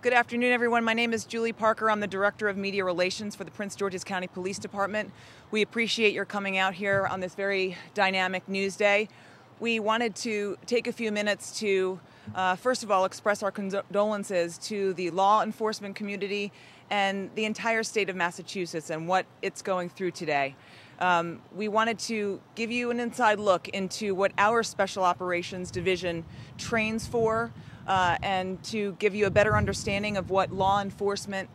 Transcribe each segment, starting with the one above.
Good afternoon, everyone. My name is Julie Parker. I'm the Director of Media Relations for the Prince George's County Police Department. We appreciate your coming out here on this very dynamic news day. We wanted to take a few minutes to, first of all, express our condolences to the law enforcement community and the entire state of Massachusetts and what it's going through today. We wanted to give you an inside look into what our Special Operations Division trains for, and to give you a better understanding of what law enforcement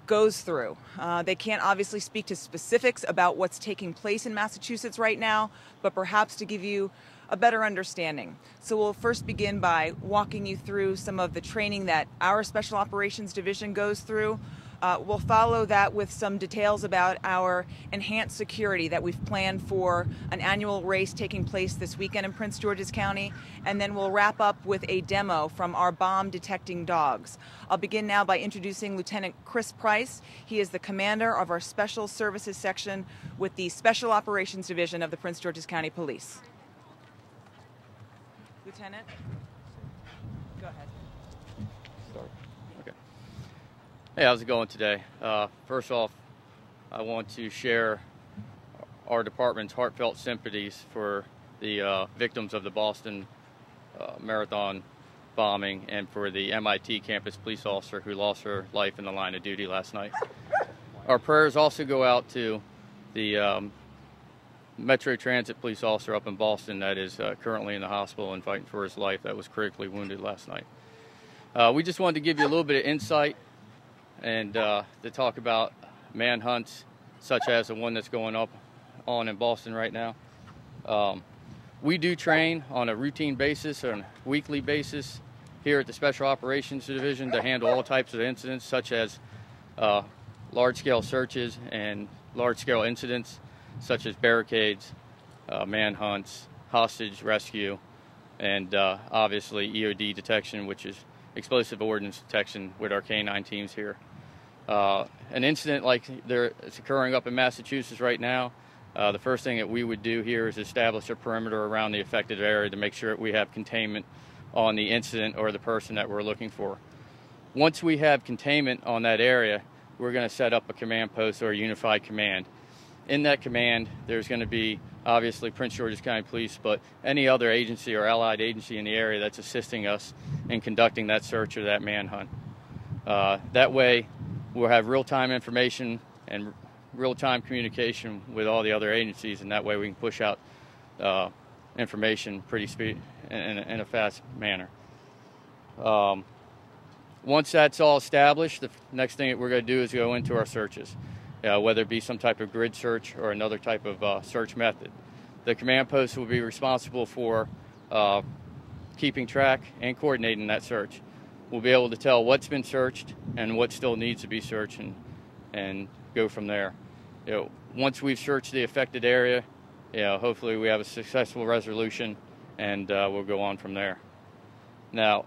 goes through. They can't obviously speak to specifics about what's taking place in Massachusetts right now, but perhaps to give you a better understanding. So we'll first begin by walking you through some of the training that our Special Operations Division goes through. We'll follow that with some details about our enhanced security that we've planned for an annual race taking place this weekend in Prince George's County, and then we'll wrap up with a demo from our bomb detecting dogs. I'll begin now by introducing Lieutenant Chris Price. He is the commander of our Special Services section with the Special Operations Division of the Prince George's County Police. Lieutenant, go ahead. Start. Okay. Hey, how's it going today? First off, I want to share our department's heartfelt sympathies for the victims of the Boston Marathon bombing and for the MIT campus police officer who lost her life in the line of duty last night. Our prayers also go out to the Metro Transit police officer up in Boston that is currently in the hospital and fighting for his life, that was critically wounded last night. We just wanted to give you a little bit of insight and to talk about manhunts such as the one that's going on in Boston right now. We do train on a routine basis, on a weekly basis here at the Special Operations Division to handle all types of incidents such as large-scale searches and large-scale incidents such as barricades, manhunts, hostage rescue, and obviously EOD detection, which is explosive ordnance detection with our canine teams here. An incident like it's occurring up in Massachusetts right now, the first thing that we would do here is establish a perimeter around the affected area to make sure that we have containment on the incident or the person that we're looking for. Once we have containment on that area, we're going to set up a command post or a unified command. In that command, there's going to be obviously Prince George's County Police, but any other agency or allied agency in the area that's assisting us in conducting that search or that manhunt. That way, we'll have real-time information and real-time communication with all the other agencies, and that way we can push out information pretty in a fast manner. Once that's all established, the next thing that we're going to do is go into our searches. Whether it be some type of grid search or another type of search method. The command post will be responsible for keeping track and coordinating that search. We'll be able to tell what's been searched and what still needs to be searched and go from there. Once we've searched the affected area, hopefully we have a successful resolution and we'll go on from there. Now,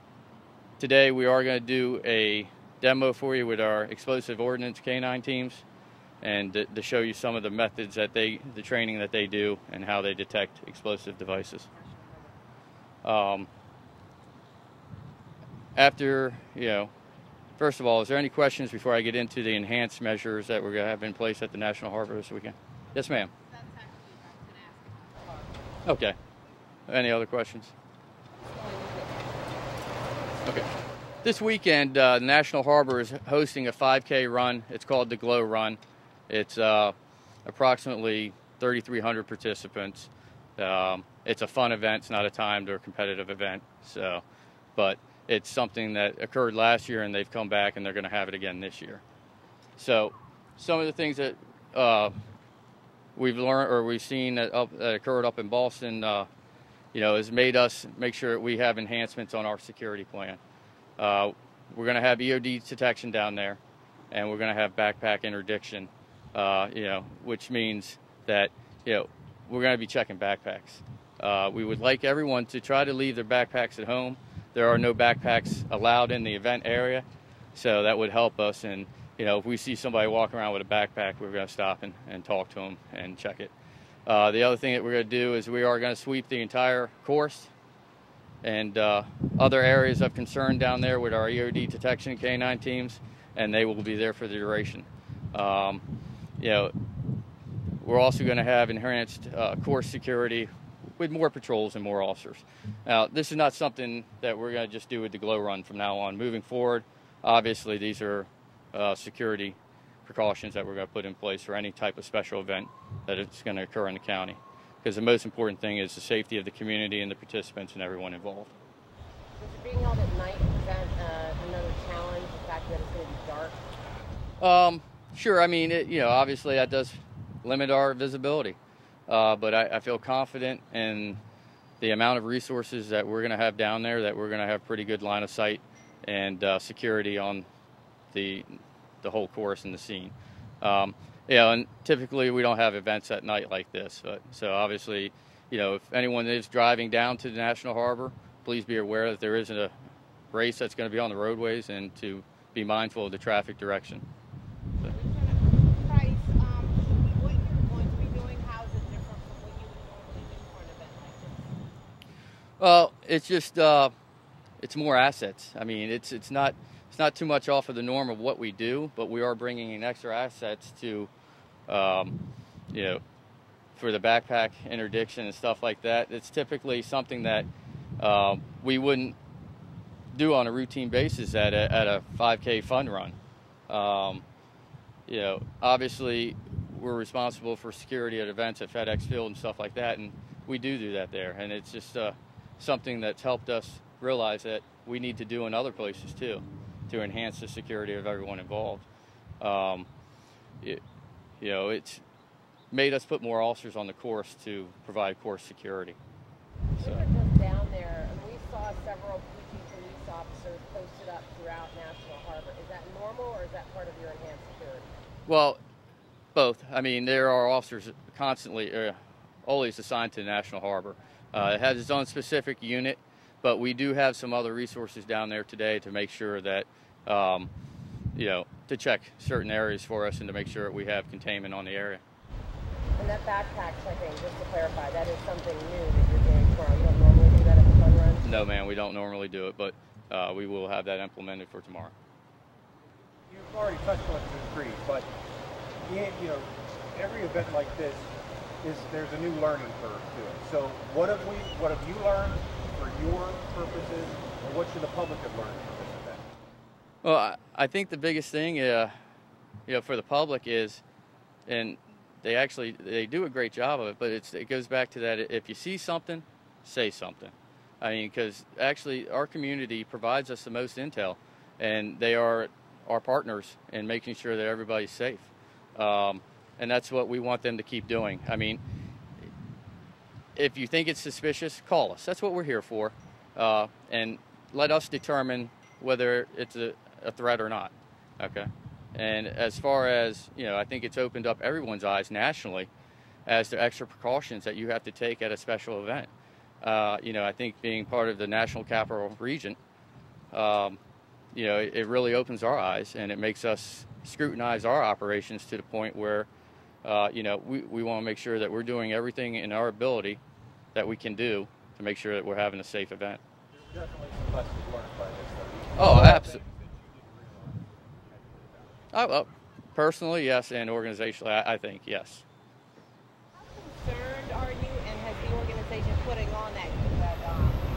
today we are going to do a demo for you with our explosive ordnance canine teams, and to show you some of the methods that the training that they do and how they detect explosive devices. First of all, is there any questions before I get into the enhanced measures that we're going to have in place at the National Harbor this weekend? Yes, ma'am. That's actually what I was going to ask. Okay. Any other questions? Okay. This weekend, the National Harbor is hosting a 5K run. It's called the Glow Run. It's approximately 3,300 participants. It's a fun event. It's not a timed or competitive event. But it's something that occurred last year, and they've come back, and they're going to have it again this year. So some of the things that we've learned or we've seen that occurred up in Boston, has made us make sure that we have enhancements on our security plan. We're going to have EOD detection down there, and we're going to have backpack interdiction, which means that, we're going to be checking backpacks. We would like everyone to try to leave their backpacks at home. There are no backpacks allowed in the event area, so that would help us. And, if we see somebody walking around with a backpack, we're going to stop and talk to them and check it. The other thing that we're going to do is we are going to sweep the entire course and other areas of concern down there with our EOD detection canine teams, and they will be there for the duration. You know, we're also going to have enhanced course security with more patrols and more officers. Now, this is not something that we're going to just do with the glow run from now on. Moving forward, obviously, these are security precautions that we're going to put in place for any type of special event that is going to occur in the county. Because the most important thing is the safety of the community and the participants and everyone involved. Is it being held at night? Is that another challenge, the fact that it's going to be dark? Sure. I mean, you know, obviously that does limit our visibility. But I feel confident in the amount of resources that we're going to have down there, that we're going to have pretty good line of sight and security on the whole course and the scene. Yeah, and typically we don't have events at night like this. But, so obviously, you know, if anyone is driving down to the National Harbor, please be aware that there is a race that's going to be on the roadways and to be mindful of the traffic direction. So. Price, what you're going to be doing, how is it different from what you would normally do for an event like this? Well, it's just it's more assets. I mean, it's not too much off of the norm of what we do, but we are bringing in extra assets to, you know, for the backpack interdiction and stuff like that. It's typically something that we wouldn't do on a routine basis at a 5K fun run. You know, obviously we're responsible for security at events at FedEx Field and stuff like that, and we do that there. And it's just something that's helped us realize that we need to do in other places too, to enhance the security of everyone involved. You know, it's made us put more officers on the course to provide course security. So. Just down there, and we saw several PG police officers posted up throughout National Harbor. Is that normal, or is that part of your enhanced security? Well, both. I mean, there are officers constantly, always assigned to the National Harbor. It has its own specific unit, but we do have some other resources down there today to make sure that, you know, to check certain areas for us and to make sure that we have containment on the area. And that backpack checking, just to clarify, that is something new that you're doing tomorrow. You don't normally do that at the fun run? No, ma'am, we don't normally do it, but we will have that implemented for tomorrow. You've already touched on it to a degree, but you know, every event like this there's a new learning curve to it. So what have you learned for your purposes, or what should the public have learned from this event? Well, I think the biggest thing, you know, for the public is, and they do a great job of it, but it goes back to that: if you see something, say something. I mean, because actually our community provides us the most intel, and they are our partners in making sure that everybody's safe. And that's what we want them to keep doing. I mean, if you think it's suspicious, call us. That's what we're here for. And let us determine whether it's a threat or not. Okay. And as far as, you know, I think it's opened up everyone's eyes nationally as to extra precautions that you have to take at a special event. You know, I think being part of the National Capital Region, you know, it really opens our eyes, and it makes us scrutinize our operations to the point where, you know, we want to make sure that we're doing everything in our ability that we can do to make sure that we're having a safe event. There's definitely some lessons learned by this. Oh, absolutely. Well, personally, yes, and organizationally, I think, yes. How concerned are you, and has the organization putting on that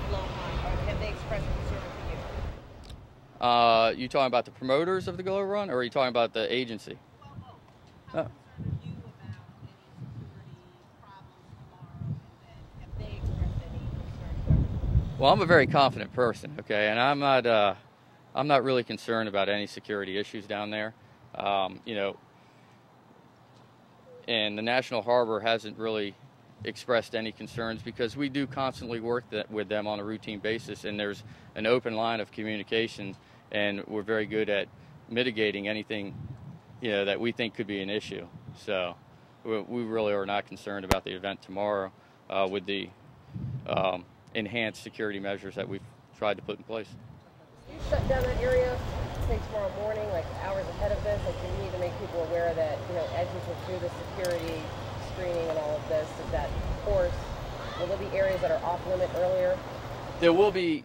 glow run, or have they expressed concern to you? You talking about the promoters of the glow run, or are you talking about the agency? Well, how concerned are you about any security problems tomorrow, and have they expressed any concern to everyone? Well, I'm a very confident person, okay, and I'm not really concerned about any security issues down there. You know, and the National Harbor hasn't really expressed any concerns because we do constantly work with them on a routine basis, and there's an open line of communication, and we're very good at mitigating anything, you know, that we think could be an issue. So we really are not concerned about the event tomorrow with the enhanced security measures that we've tried to put in place. You shut down that area, say tomorrow morning, like hours ahead of this, like you need to make people aware that, you know, as you go through the security screening and all of this, is that, of course, will there be areas that are off limit earlier? There will be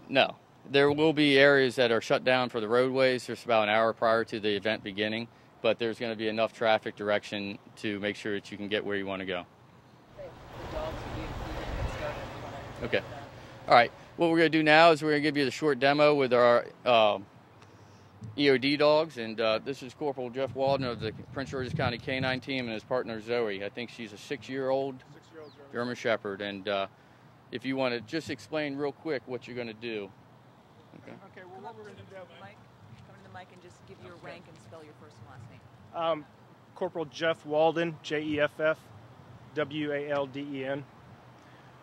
areas that are shut down for the roadways just about an hour prior to the event beginning, but there's going to be enough traffic direction to make sure that you can get where you want to go. Okay. All right. What we're going to do now is we're going to give you the short demo with our EOD dogs, and this is Corporal Jeff Walden of the Prince George's County Canine Team and his partner Zoe. I think she's a 6-year-old German Shepherd, and if you want to just explain real quick what you're going to do. Okay, well, what we're going to do... Come to the mic and just give your rank and spell your first and last name. Corporal Jeff Walden, Jeff Walden.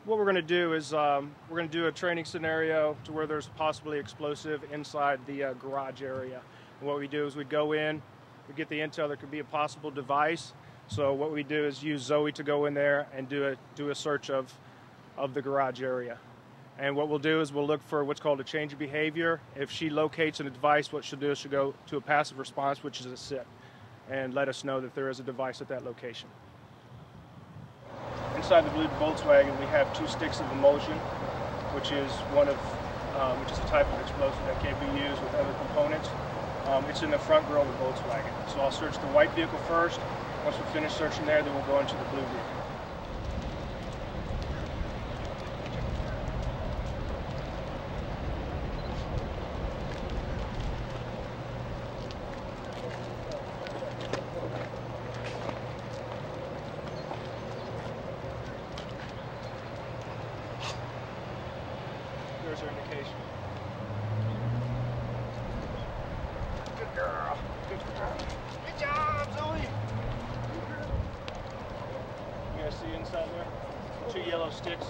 What we're going to do is we're going to do a training scenario to where there's possibly explosive inside the garage area. And what we do is we go in, we get the intel there could be a possible device. So what we do is use Zoe to go in there and do a search of the garage area. And what we'll do is we'll look for what's called a change of behavior. If she locates a device, what she'll do is she'll go to a passive response, which is a sit, and let us know that there is a device at that location. Inside the blue Volkswagen, we have 2 sticks of emulsion, which is which is a type of explosive that can be used with other components. It's in the front grille of the Volkswagen. So I'll search the white vehicle first. Once we finish searching there, then we'll go into the blue vehicle. There's our indication. Good girl. Good girl. Good job, Zoe. You guys see inside there? 2 yellow sticks.